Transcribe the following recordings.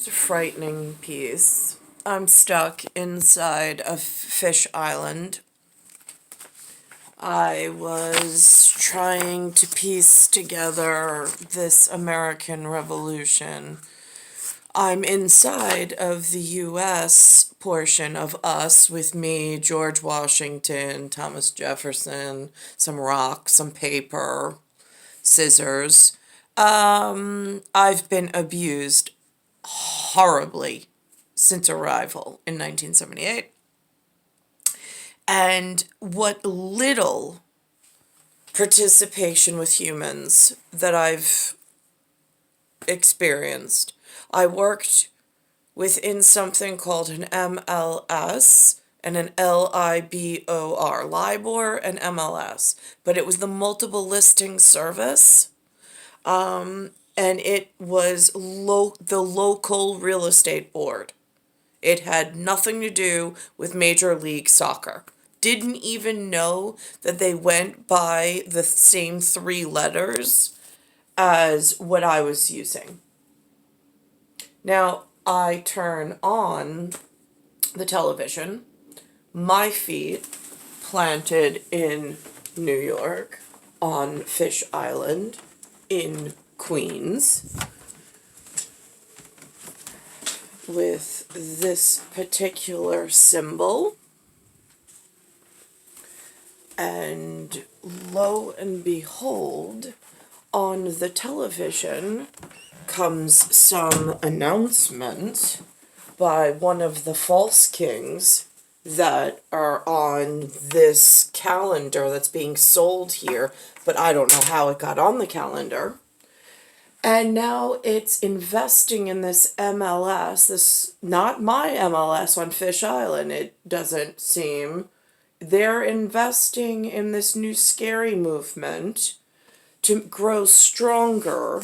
It's a frightening piece. I'm stuck inside of Fish Island. I was trying to piece together this American Revolution. I'm inside of the U.S. portion of us with me, George Washington, Thomas Jefferson, some rock, some paper, scissors. I've been abused horribly since arrival in 1978. And what little participation with humans that I've experienced. I worked within something called an MLS and an LIBOR, Libor and MLS, but it was the multiple listing service. And it was the local real estate board. It had nothing to do with Major League Soccer. Didn't even know that they went by the same three letters as what I was using. Now, I turn on the television, my feet planted in New York, on Fish Island, in Queens, with this particular symbol, and lo and behold, on the television comes some announcement by one of the false kings that are on this calendar that's being sold here, but I don't know how it got on the calendar. And now it's investing in this MLS, this, not my MLS on Fish Island, it doesn't seem. They're investing in this new scary movement to grow stronger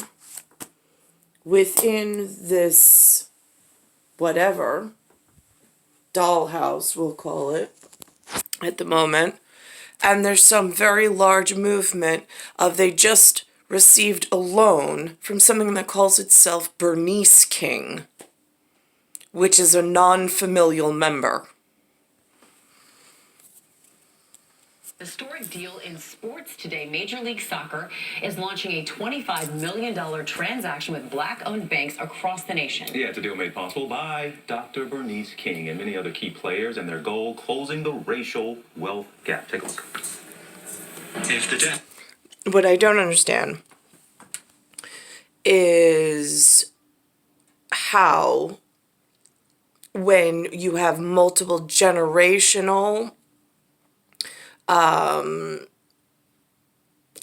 within this, whatever, dollhouse, we'll call it, at the moment. And there's some very large movement of they just received a loan from something that calls itself Bernice King, which is a non-familial member. Historic deal in sports today. Major League Soccer is launching a $25 million transaction with black-owned banks across the nation. Yeah, it's a deal made possible by Dr. Bernice King and many other key players, and their goal, closing the racial wealth gap. Take a look. If the debt. What I don't understand is how, when you have multiple generational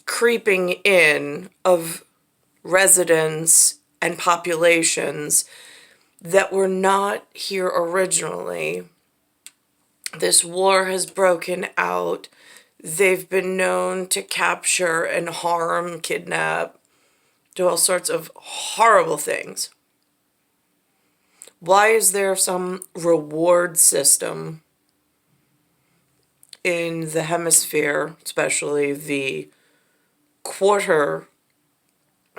creeping in of residents and populations that were not here originally. This war has broken out. They've been known to capture and harm, kidnap, do all sorts of horrible things. Why is there some reward system in the hemisphere, especially the quarter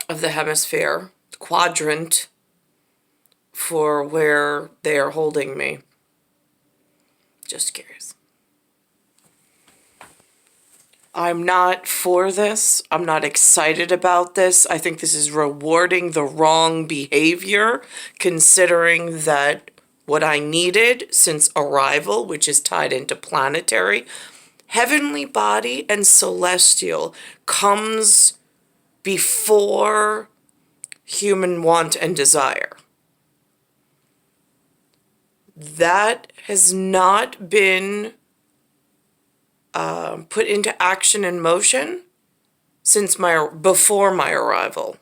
of the hemisphere, quadrant, for where they are holding me? Just curious. I'm not for this. I'm not excited about this. I think this is rewarding the wrong behavior, considering that what I needed since arrival, which is tied into planetary, heavenly body and celestial, comes before human want and desire. That has not been put into action and motion since before my arrival.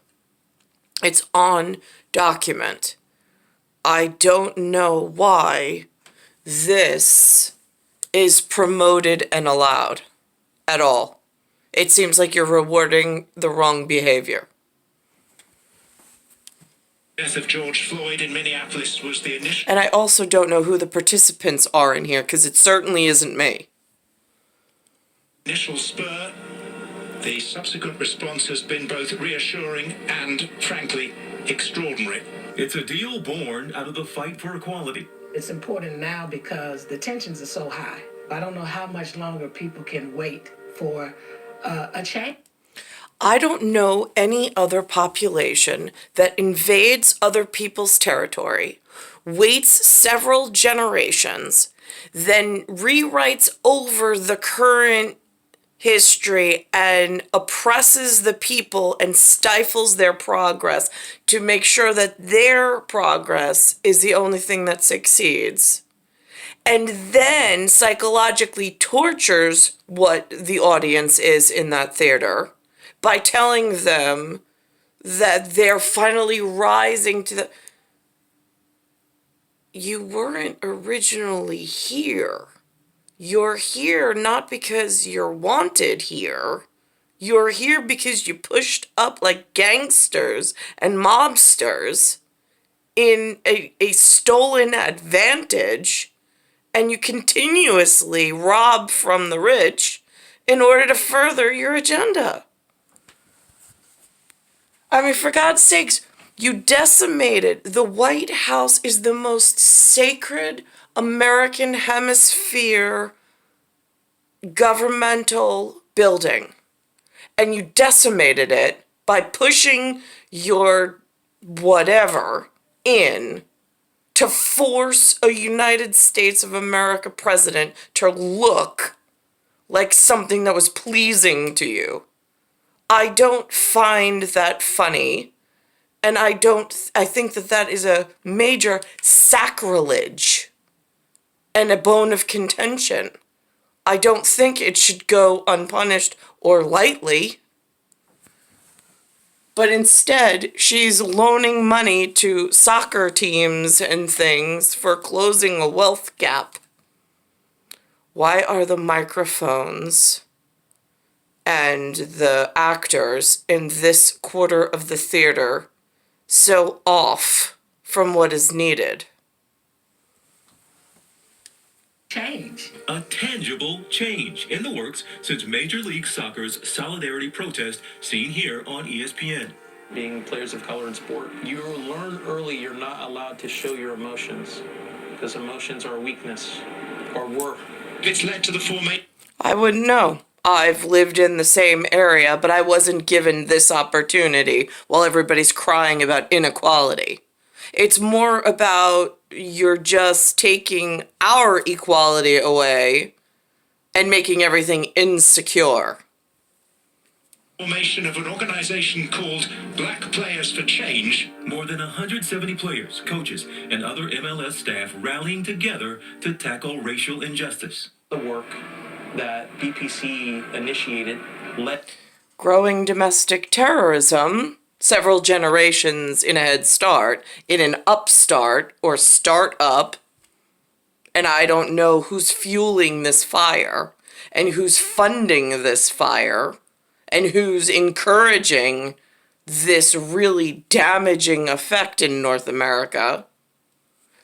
It's on document. I don't know why this is promoted and allowed at all. It seems like you're rewarding the wrong behavior. Death of George Floyd in Minneapolis was the initial. And I also don't know who the participants are in here, because it certainly isn't me. Initial spur. The subsequent response has been both reassuring and, frankly, extraordinary. It's a deal born out of the fight for equality. It's important now because the tensions are so high. I don't know how much longer people can wait for a change. I don't know any other population that invades other people's territory, waits several generations, then rewrites over the current history and oppresses the people and stifles their progress to make sure that their progress is the only thing that succeeds. And then psychologically tortures what the audience is in that theater by telling them that they're finally rising to the... You weren't originally here. You're here not because you're wanted here. You're here because you pushed up like gangsters and mobsters in a stolen advantage, and you continuously rob from the rich in order to further your agenda. I mean, for God's sakes, you decimated. The White House is the most sacred American hemisphere governmental building. And you decimated it by pushing your whatever in to force a United States of America president to look like something that was pleasing to you. I don't find that funny, and I think that that is a major sacrilege and a bone of contention. I don't think it should go unpunished or lightly. But instead, she's loaning money to soccer teams and things for closing a wealth gap. Why are the microphones and the actors in this quarter of the theater so off from what is needed? Change. A tangible change in the works since Major League Soccer's solidarity protest seen here on ESPN. Being players of color in sport, you learn early you're not allowed to show your emotions because emotions are a weakness, or were. It's led to the formation. I wouldn't know. I've lived in the same area, but I wasn't given this opportunity while everybody's crying about inequality. It's more about you're just taking our equality away and making everything insecure. Formation of an organization called Black Players for Change. More than 170 players, coaches, and other MLS staff rallying together to tackle racial injustice. The work that BPC initiated led Growing domestic terrorism, several generations in a head start, in an upstart or start-up, and I don't know who's fueling this fire, and who's funding this fire, and who's encouraging this really damaging effect in North America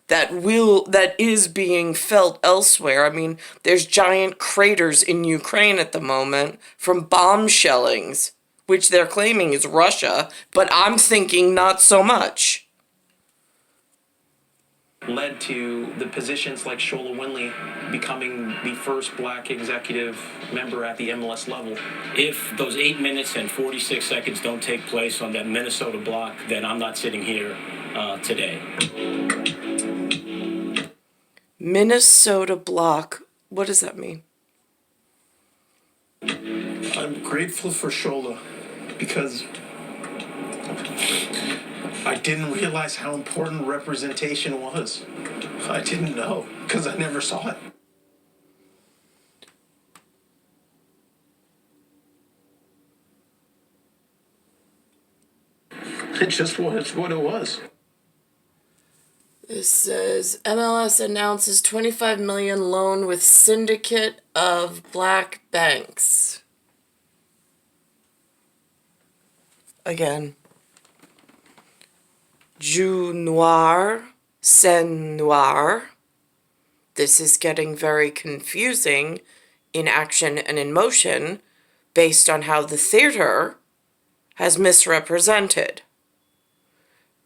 that is being felt elsewhere. I mean, there's giant craters in Ukraine at the moment from bomb shellings, which they're claiming is Russia, but I'm thinking not so much. led to the positions like Shola Winley becoming the first black executive member at the MLS level. If those 8 minutes and 46 seconds don't take place on that Minnesota block, then I'm not sitting here today. Minnesota block. What does that mean? I'm grateful for Shola because I didn't realize how important representation was. I didn't know because I never saw it. It just was what it was. This says MLS announces $25 million loan with syndicate of black banks. Again. Jeu noir, scène noire. This is getting very confusing in action and in motion based on how the theater has misrepresented.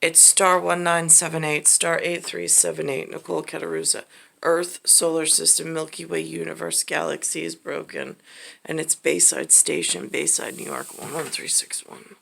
It's star 1978, star 8378, Nicole Cattaruzza. Earth, solar system, Milky Way, universe, galaxy is broken. And it's Bayside Station, Bayside, New York, 11361.